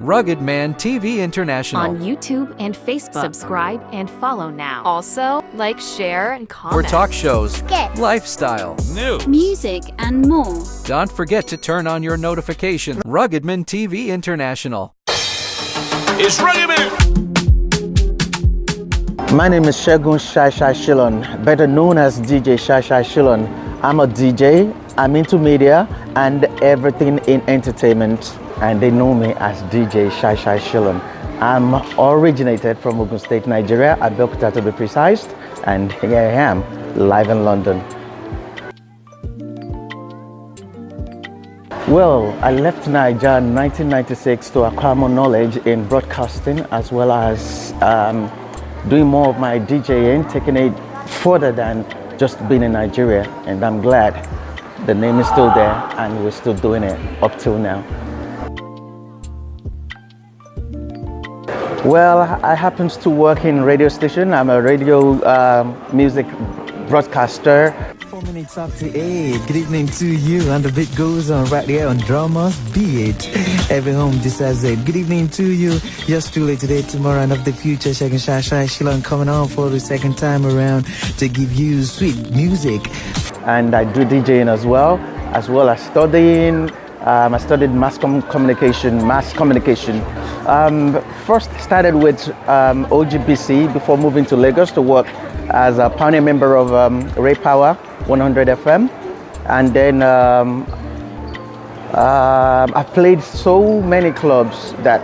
Rugged Man TV International. On YouTube and Facebook. Subscribe and follow now. Also, like, share, and comment. For talk shows, skits, lifestyle, news, music, and more. Don't forget to turn on your notifications. Rugged Man TV International. It's Rugged Man. My name is Segun Shy Shy Shyllon, better known as DJ Shy Shy Shyllon. I'm a DJ, I'm into media and everything in entertainment, and they know me as DJ Shy Shy Shyllon. I'm originated from Ogbc, Nigeria, Abeokuta to be precise, and here I am, live in London. Well, I left Nigeria in 1996 to acquire more knowledge in broadcasting, as well as doing more of my DJing, taking it further than just being in Nigeria, and I'm glad the name is still there and we're still doing it up till now. Well, I happen to work in radio station. I'm a radio music broadcaster. 4 minutes after 8. Good evening to you, and the beat goes on right there on Drama's Beat. Every home decides it. Good evening to you. Just too late today, tomorrow, and of the future. Segun Shy Shy Shyllon coming on for the second time around to give you sweet music. And I do DJing as well as studying. I studied mass communication. First started with Ogbc before moving to Lagos to work as a pioneer member of Ray Power 100 FM, and then I played so many clubs that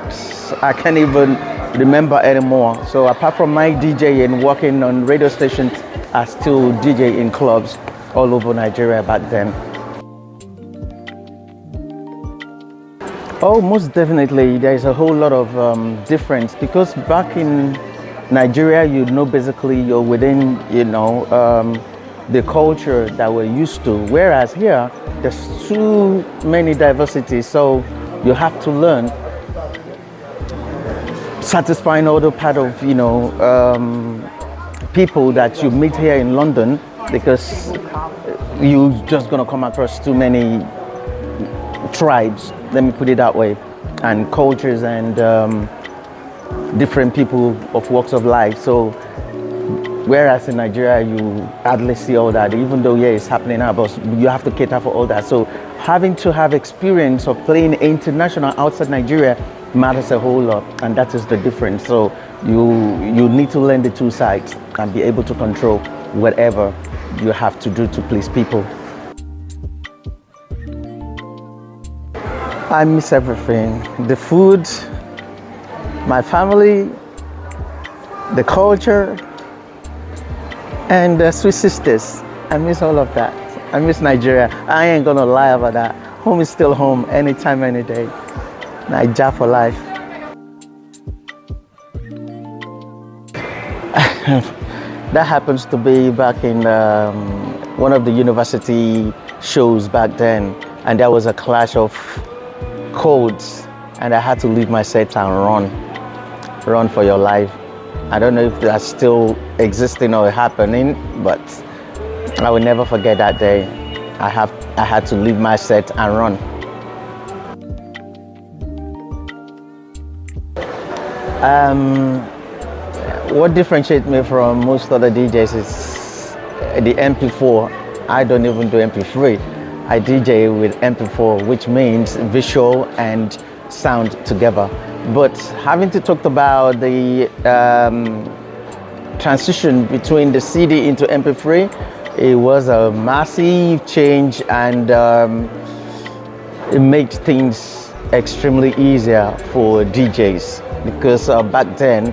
I can't even remember anymore. So apart from my DJing, working on radio stations, I still DJ in clubs all over Nigeria back then. Oh, most definitely, there is a whole lot of difference, because back in Nigeria, basically you're within, the culture that we're used to. Whereas here, there's too many diversities, so you have to learn, satisfying all the part of, people that you meet here in London, because you're just gonna come across too many tribes, let me put it that way, and cultures and different people of walks of life. So whereas in Nigeria you hardly see all that, even though it's happening now, but you have to cater for all that. So having to have experience of playing international outside Nigeria matters a whole lot, and that is the difference. So you need to learn the two sides and be able to control whatever you have to do to please people. I miss everything. The food, my family, the culture, and the sweet sisters. I miss all of that. I miss Nigeria. I ain't gonna lie about that. Home is still home, anytime, any day. Naija for life. That happens to be back in one of the university shows back then, and there was a clash of codes, and I had to leave my set and run for your life. I don't know if that's still existing or happening, but I will never forget that day. I had to leave my set and run. What differentiates me from most other DJs is the MP4. I don't even do MP3. I DJ with MP4, which means visual and sound together. But having to talk about the transition between the CD into MP3, it was a massive change, and it made things extremely easier for DJs, because back then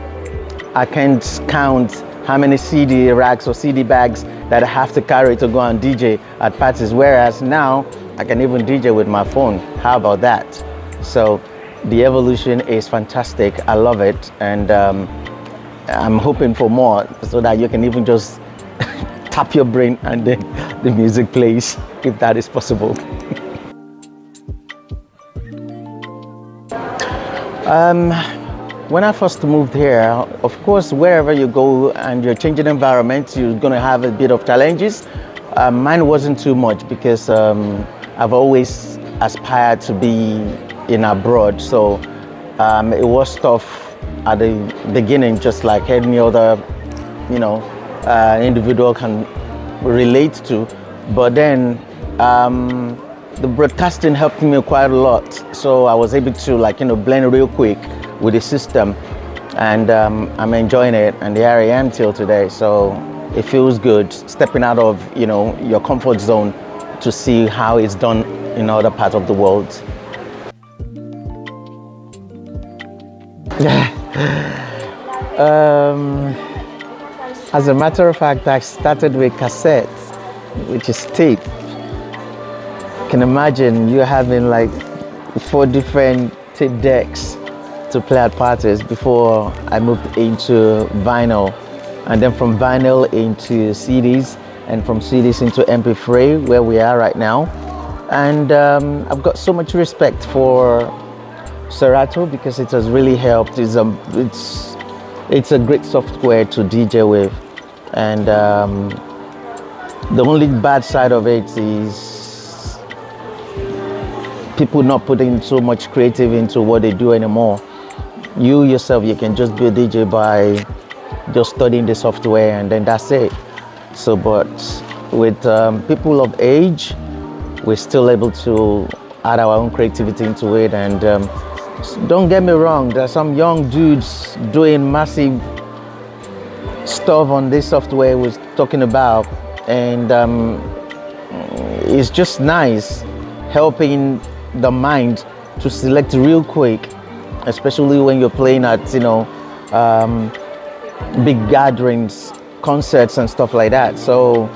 I can't count how many CD racks or CD bags that I have to carry to go and DJ at parties, whereas now I can even DJ with my phone. How about that? So the evolution is fantastic. I love it, and I'm hoping for more, so that you can even just tap your brain and then the music plays, if that is possible. When I first moved here, of course, wherever you go and you're changing environment, you're gonna have a bit of challenges. Mine wasn't too much, because I've always aspired to be in abroad, so It was tough at the beginning, just like any other, individual can relate to. But then the broadcasting helped me quite a lot. So I was able to blend real quick with the system, and I'm enjoying it. And here I am till today. So it feels good stepping out of your comfort zone to see how it's done in other parts of the world. As a matter of fact, I started with cassette, which is tape. You can imagine you having like 4 different tape decks to play at parties before I moved into vinyl, and then from vinyl into CDs, and from CDs into MP3, where we are right now. And I've got so much respect for CERATO because it has really helped. It's a great software to DJ with, and the only bad side of it is people not putting so much creative into what they do anymore. You yourself, you can just be a DJ by just studying the software, and then that's it. So, but with people of age, we're still able to add our own creativity into it. And don't get me wrong, there's some young dudes doing massive stuff on this software we're talking about, and it's just nice helping the mind to select real quick, especially when you're playing at big gatherings, concerts and stuff like that. So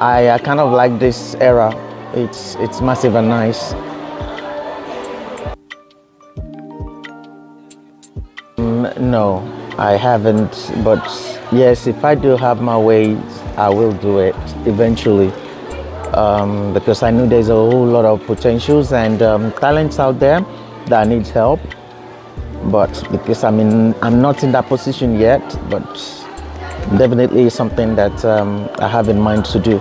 I kind of like this era. It's massive and nice. No, I haven't, but yes, if I do have my ways, I will do it eventually, because I know there's a whole lot of potentials and talents out there that needs help. But because I'm not in that position yet, but definitely something that I have in mind to do.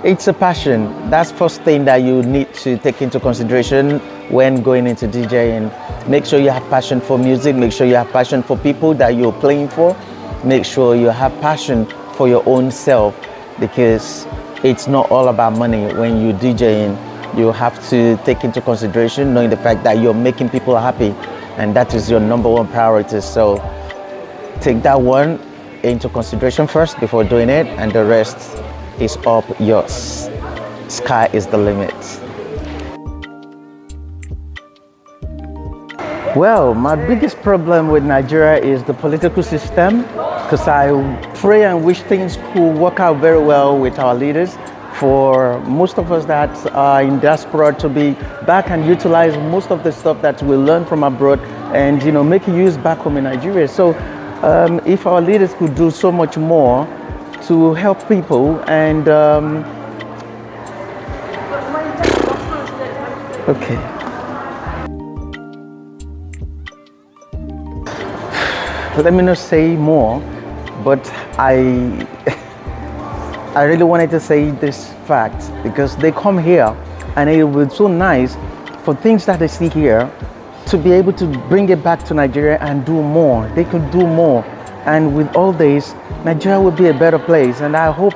It's a passion. That's first thing that you need to take into consideration when going into DJing. Make sure you have passion for music. Make sure you have passion for people that you're playing for. Make sure you have passion for your own self, because it's not all about money when you're DJing. You have to take into consideration knowing the fact that you're making people happy, and that is your number one priority. So take that one into consideration first before doing it, and the rest is up yours. Sky is the limit. Well, my biggest problem with Nigeria is the political system, because I pray and wish things could work out very well with our leaders, for most of us that are in diaspora to be back and utilize most of the stuff that we learn from abroad and make use back home in Nigeria. So if our leaders could do so much more to help people, and okay. Let me not say more, but I really wanted to say this fact, because they come here and it would be so nice for things that they see here to be able to bring it back to Nigeria and do more. They could do more, and with all this, Nigeria will be a better place. And I hope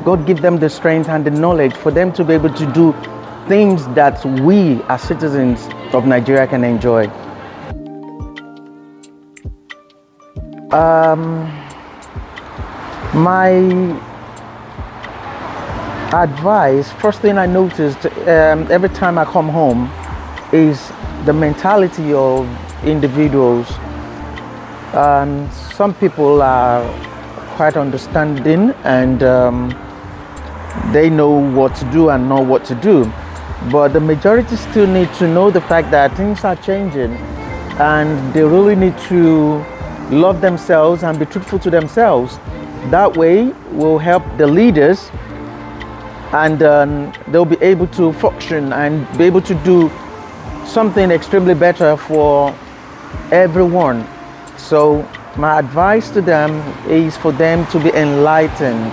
God give them the strength and the knowledge for them to be able to do things that we as citizens of Nigeria can enjoy. My advice, first thing I noticed every time I come home is the mentality of individuals. Some people are quite understanding, and they know what to do and know what to do, but the majority still need to know the fact that things are changing, and they really need to love themselves and be truthful to themselves. That way will help the leaders, and they'll be able to function and be able to do something extremely better for everyone. So my advice to them is for them to be enlightened,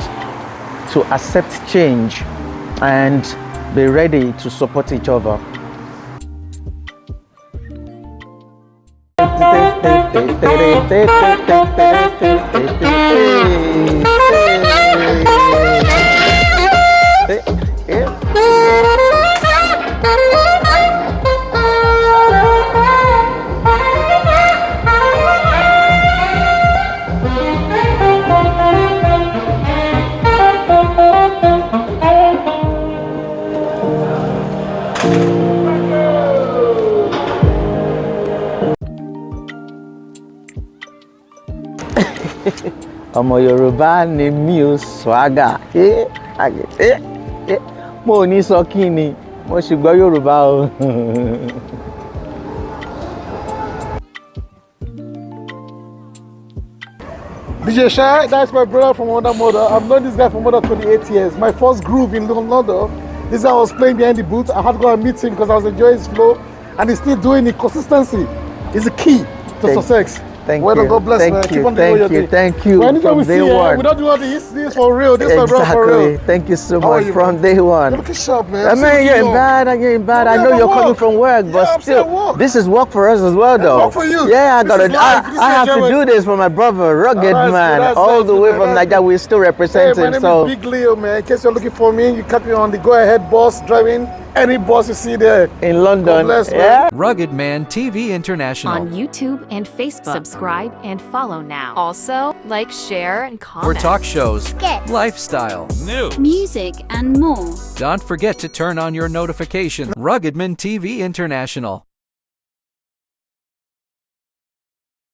to accept change, and be ready to support each other. Ọmọ Yorùbá ni mi ò swagger. Mo ní sọ kí ni, mo sì gbọ́ Yorùbá o. DJ Shy, that's my brother from another mother. I've known this guy for more than 28 years. My first groove in London, this guy was playing behind the booth. I had to go and meet him because I was enjoying his flow, and he's still doing it. Consistency is the key to success. Thank well, you. God bless, thank man. you. Keep on Thank doing you. your Thank you. Anytime From we see day one. we don't do all this. This is for real. This is my brother for real. Thank you so How are much. you, From man? day one. You're looking sharp, man. I mean, you're in bad. I'm getting bad. No, I know yeah, you're but coming work. from work, but Yeah, I'm still, saying work. this is work for us as well, though. Work for you. Yeah, I This gotta. is life. This is I have to enjoyment. do this for my brother, rugged That's man, good, that's all good, the way man, from that's Nigeria. good. We still Hey, represent my him. name So is Big Leo, man. In case you're looking for me, you catch me on the go-ahead bus driving any bus you see there. in London, God bless, man. yeah. Rugged Man TV International. On YouTube and Facebook. Subscribe and follow now. Also, like, share, and For comment. talk shows, Skits, lifestyle. News. music, and more. Don't forget to turn on your notifications. Rugged Man TV International.